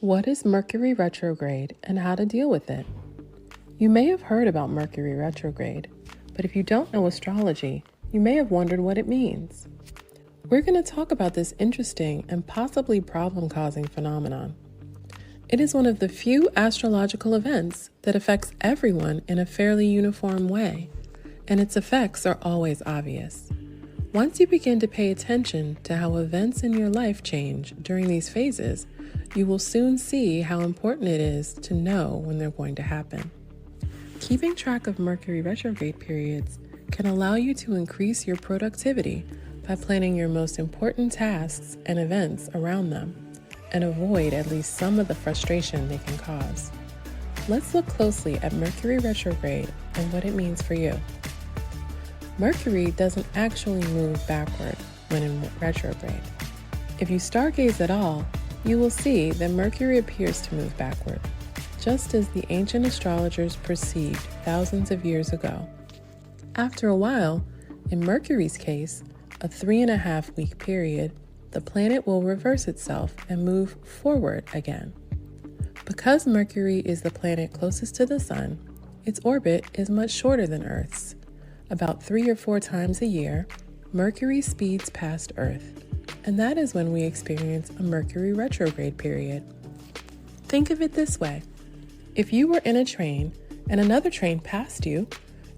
What is Mercury retrograde and how to deal with it? You may have heard about Mercury retrograde, but if you don't know astrology, you may have wondered what it means. We're going to talk about this interesting and possibly problem-causing phenomenon. It is one of the few astrological events that affects everyone in a fairly uniform way, and its effects are always obvious. Once you begin to pay attention to how events in your life change during these phases, you will soon see how important it is to know when they're going to happen. Keeping track of Mercury retrograde periods can allow you to increase your productivity by planning your most important tasks and events around them, and avoid at least some of the frustration they can cause. Let's look closely at Mercury retrograde and what it means for you. Mercury doesn't actually move backward when in retrograde. If you stargaze at all, you will see that Mercury appears to move backward, just as the ancient astrologers perceived thousands of years ago. After a while, in Mercury's case, a 3.5-week period, the planet will reverse itself and move forward again. Because Mercury is the planet closest to the Sun, its orbit is much shorter than Earth's. About 3 or 4 times a year, Mercury speeds past Earth, and that is when we experience a Mercury retrograde period. Think of it this way. If you were in a train and another train passed you,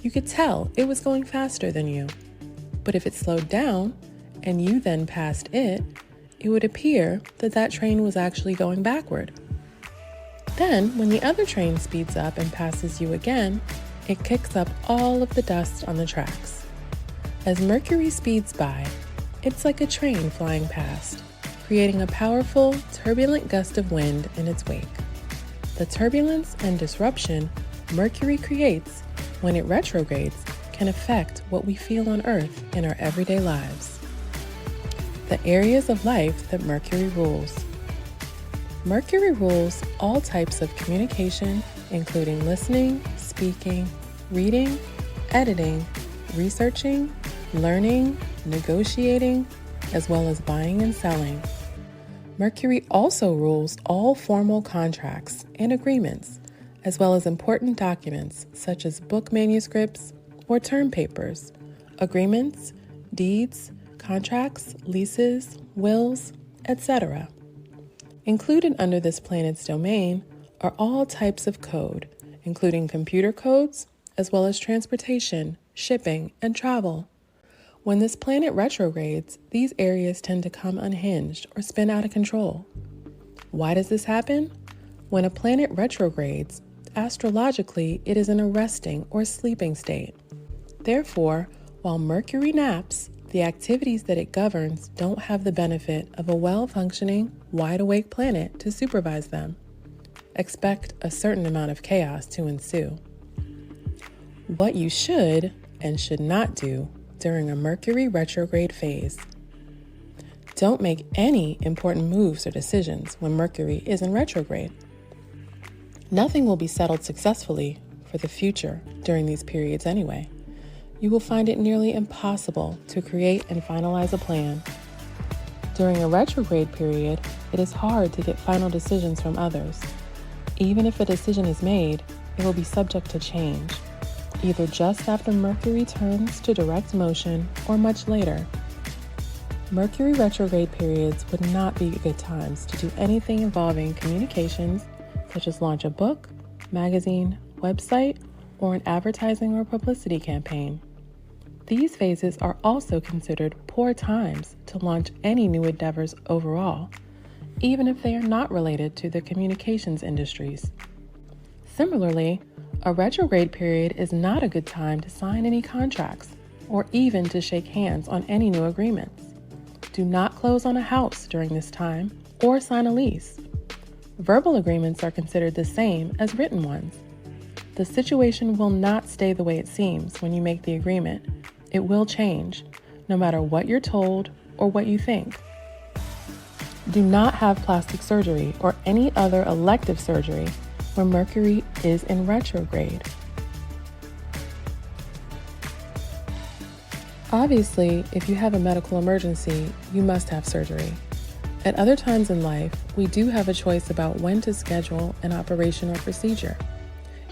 you could tell it was going faster than you. But if it slowed down and you then passed it, it would appear that that train was actually going backward. Then, when the other train speeds up and passes you again, it kicks up all of the dust on the tracks. As Mercury speeds by, it's like a train flying past, creating a powerful, turbulent gust of wind in its wake. The turbulence and disruption Mercury creates when it retrogrades can affect what we feel on Earth in our everyday lives. The areas of life that Mercury rules. Mercury rules all types of communication, including listening, speaking, reading, editing, researching, learning, negotiating, as well as buying and selling. Mercury also rules all formal contracts and agreements, as well as important documents such as book manuscripts or term papers, agreements, deeds, contracts, leases, wills, etc. Included under this planet's domain are all types of code, including computer codes, as well as transportation, shipping, and travel. When this planet retrogrades, these areas tend to come unhinged or spin out of control. Why does this happen? When a planet retrogrades, astrologically, it is in a resting or sleeping state. Therefore, while Mercury naps, the activities that it governs don't have the benefit of a well-functioning, wide-awake planet to supervise them. Expect a certain amount of chaos to ensue. What you should and should not do during a Mercury retrograde phase. Don't make any important moves or decisions when Mercury is in retrograde. Nothing will be settled successfully for the future during these periods anyway. You will find it nearly impossible to create and finalize a plan. During a retrograde period, it is hard to get final decisions from others. Even if a decision is made, it will be subject to change, either just after Mercury turns to direct motion or much later. Mercury retrograde periods would not be good times to do anything involving communications, such as launch a book, magazine, website, or an advertising or publicity campaign. These phases are also considered poor times to launch any new endeavors overall, even if they are not related to the communications industries. Similarly, a retrograde period is not a good time to sign any contracts or even to shake hands on any new agreements. Do not close on a house during this time or sign a lease. Verbal agreements are considered the same as written ones. The situation will not stay the way it seems when you make the agreement. It will change, no matter what you're told or what you think. Do not have plastic surgery or any other elective surgery when Mercury is in retrograde. Obviously, if you have a medical emergency, you must have surgery. At other times in life, we do have a choice about when to schedule an operation or procedure.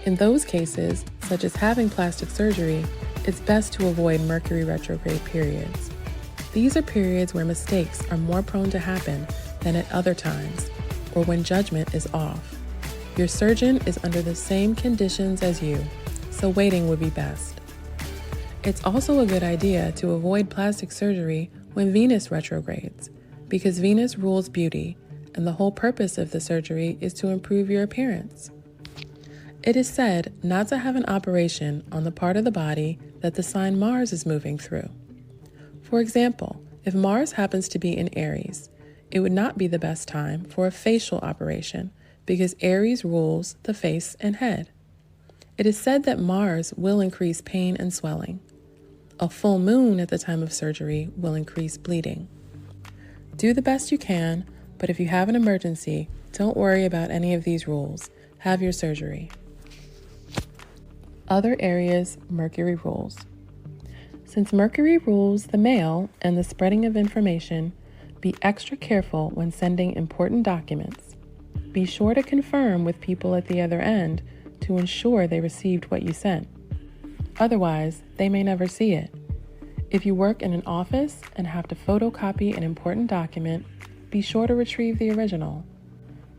In those cases, such as having plastic surgery, it's best to avoid Mercury retrograde periods. These are periods where mistakes are more prone to happen than at other times, or when judgment is off. Your surgeon is under the same conditions as you, so waiting would be best. It's also a good idea to avoid plastic surgery when Venus retrogrades, because Venus rules beauty, and the whole purpose of the surgery is to improve your appearance. It is said not to have an operation on the part of the body that the sign Mars is moving through. For example, if Mars happens to be in Aries, it would not be the best time for a facial operation because Aries rules the face and head. It is said that Mars will increase pain and swelling. A full moon at the time of surgery will increase bleeding. Do the best you can, but if you have an emergency, don't worry about any of these rules. Have your surgery. Other areas Mercury rules. Since Mercury rules the mail and the spreading of information, be extra careful when sending important documents. Be sure to confirm with people at the other end to ensure they received what you sent. Otherwise, they may never see it. If you work in an office and have to photocopy an important document, be sure to retrieve the original.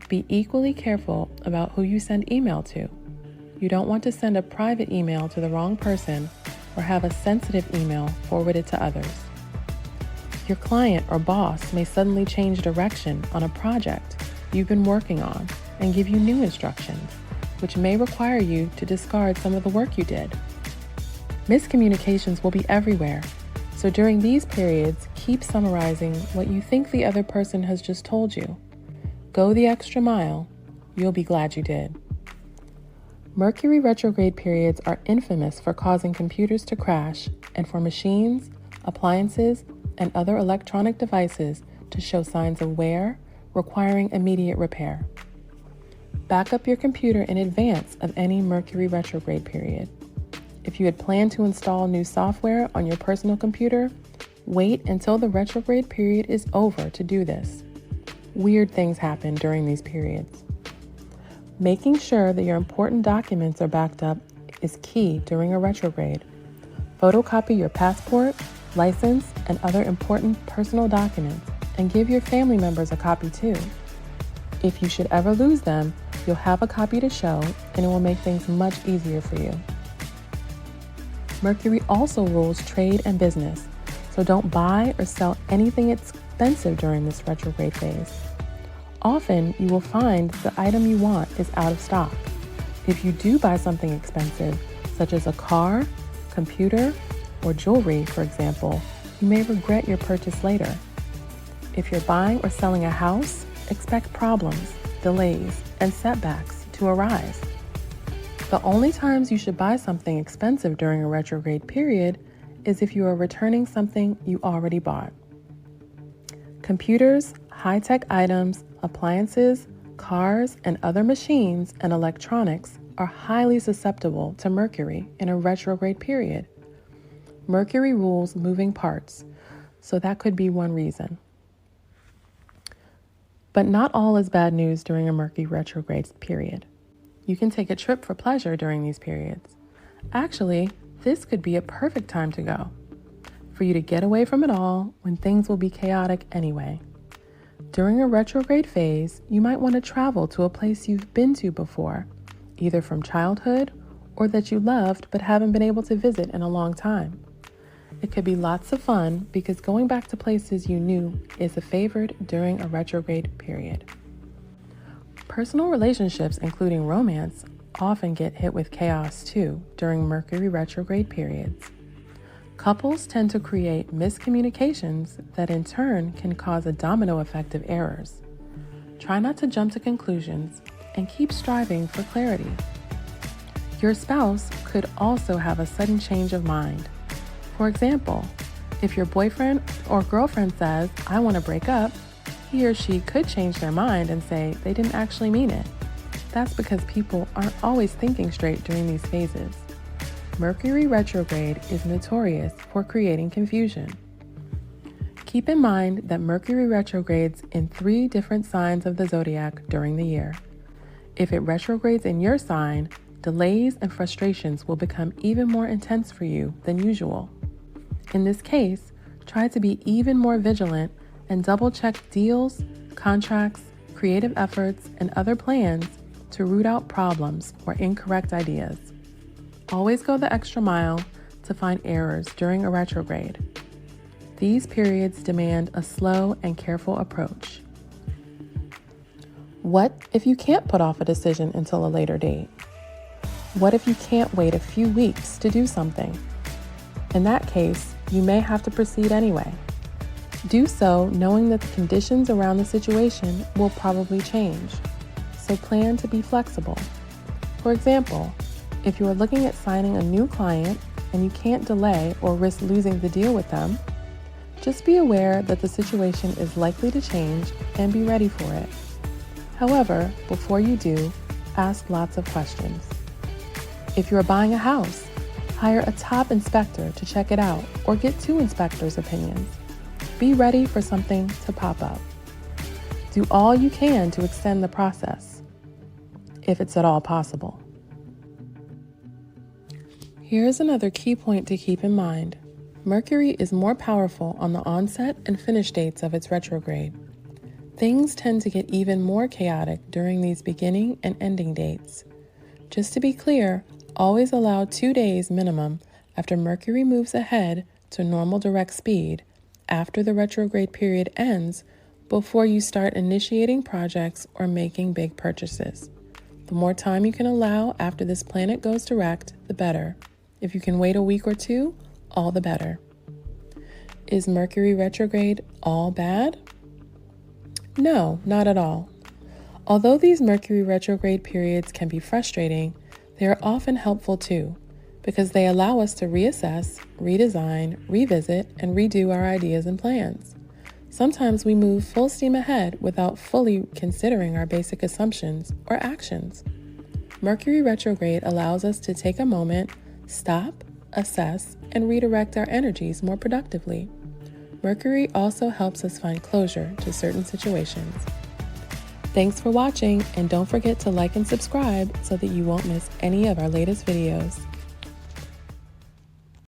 Be equally careful about who you send email to. You don't want to send a private email to the wrong person or have a sensitive email forwarded to others. Your client or boss may suddenly change direction on a project you've been working on and give you new instructions, which may require you to discard some of the work you did. Miscommunications will be everywhere, so during these periods, keep summarizing what you think the other person has just told you. Go the extra mile. You'll be glad you did. Mercury retrograde periods are infamous for causing computers to crash and for machines, appliances, and other electronic devices to show signs of wear, requiring immediate repair. Back up your computer in advance of any Mercury retrograde period. If you had planned to install new software on your personal computer, wait until the retrograde period is over to do this. Weird things happen during these periods. Making sure that your important documents are backed up is key during a retrograde. Photocopy your passport, license, and other important personal documents, and give your family members a copy too. If you should ever lose them, you'll have a copy to show, and it will make things much easier for you. Mercury also rules trade and business, so don't buy or sell anything expensive during this retrograde phase. Often, you will find the item you want is out of stock. If you do buy something expensive, such as a car, computer, or jewelry, for example, you may regret your purchase later. If you're buying or selling a house, expect problems, delays, and setbacks to arise. The only times you should buy something expensive during a retrograde period is if you are returning something you already bought. Computers, high-tech items, appliances, cars, and other machines and electronics are highly susceptible to Mercury in a retrograde period. Mercury rules moving parts, so that could be one reason. But not all is bad news during a Mercury retrograde period. You can take a trip for pleasure during these periods. Actually, this could be a perfect time to go, for you to get away from it all when things will be chaotic anyway. During a retrograde phase, you might want to travel to a place you've been to before, either from childhood or that you loved but haven't been able to visit in a long time. It could be lots of fun because going back to places you knew is a favored during a retrograde period. Personal relationships, including romance, often get hit with chaos too during Mercury retrograde periods. Couples tend to create miscommunications that in turn can cause a domino effect of errors. Try not to jump to conclusions and keep striving for clarity. Your spouse could also have a sudden change of mind. For example, if your boyfriend or girlfriend says, "I want to break up," he or she could change their mind and say they didn't actually mean it. That's because people aren't always thinking straight during these phases. Mercury retrograde is notorious for creating confusion. Keep in mind that Mercury retrogrades in 3 different signs of the zodiac during the year. If it retrogrades in your sign, delays and frustrations will become even more intense for you than usual. In this case, try to be even more vigilant and double-check deals, contracts, creative efforts, and other plans to root out problems or incorrect ideas. Always go the extra mile to find errors during a retrograde. These periods demand a slow and careful approach. What if you can't put off a decision until a later date? What if you can't wait a few weeks to do something? In that case, you may have to proceed anyway. Do so knowing that the conditions around the situation will probably change, so plan to be flexible. For example, if you are looking at signing a new client and you can't delay or risk losing the deal with them, just be aware that the situation is likely to change and be ready for it. However, before you do, ask lots of questions. If you are buying a house, hire a top inspector to check it out or get 2 inspectors' opinions. Be ready for something to pop up. Do all you can to extend the process, if it's at all possible. Here's another key point to keep in mind. Mercury is more powerful on the onset and finish dates of its retrograde. Things tend to get even more chaotic during these beginning and ending dates. Just to be clear, always allow 2 days minimum after Mercury moves ahead to normal direct speed after the retrograde period ends before you start initiating projects or making big purchases. The more time you can allow after this planet goes direct, the better. If you can wait a week or 2, all the better. Is Mercury retrograde all bad? No, not at all. Although these Mercury retrograde periods can be frustrating, they are often helpful too, because they allow us to reassess, redesign, revisit, and redo our ideas and plans. Sometimes we move full steam ahead without fully considering our basic assumptions or actions. Mercury retrograde allows us to take a moment, stop, assess, and redirect our energies more productively. Mercury also helps us find closure to certain situations. Thanks for watching, and don't forget to like and subscribe so that you won't miss any of our latest videos.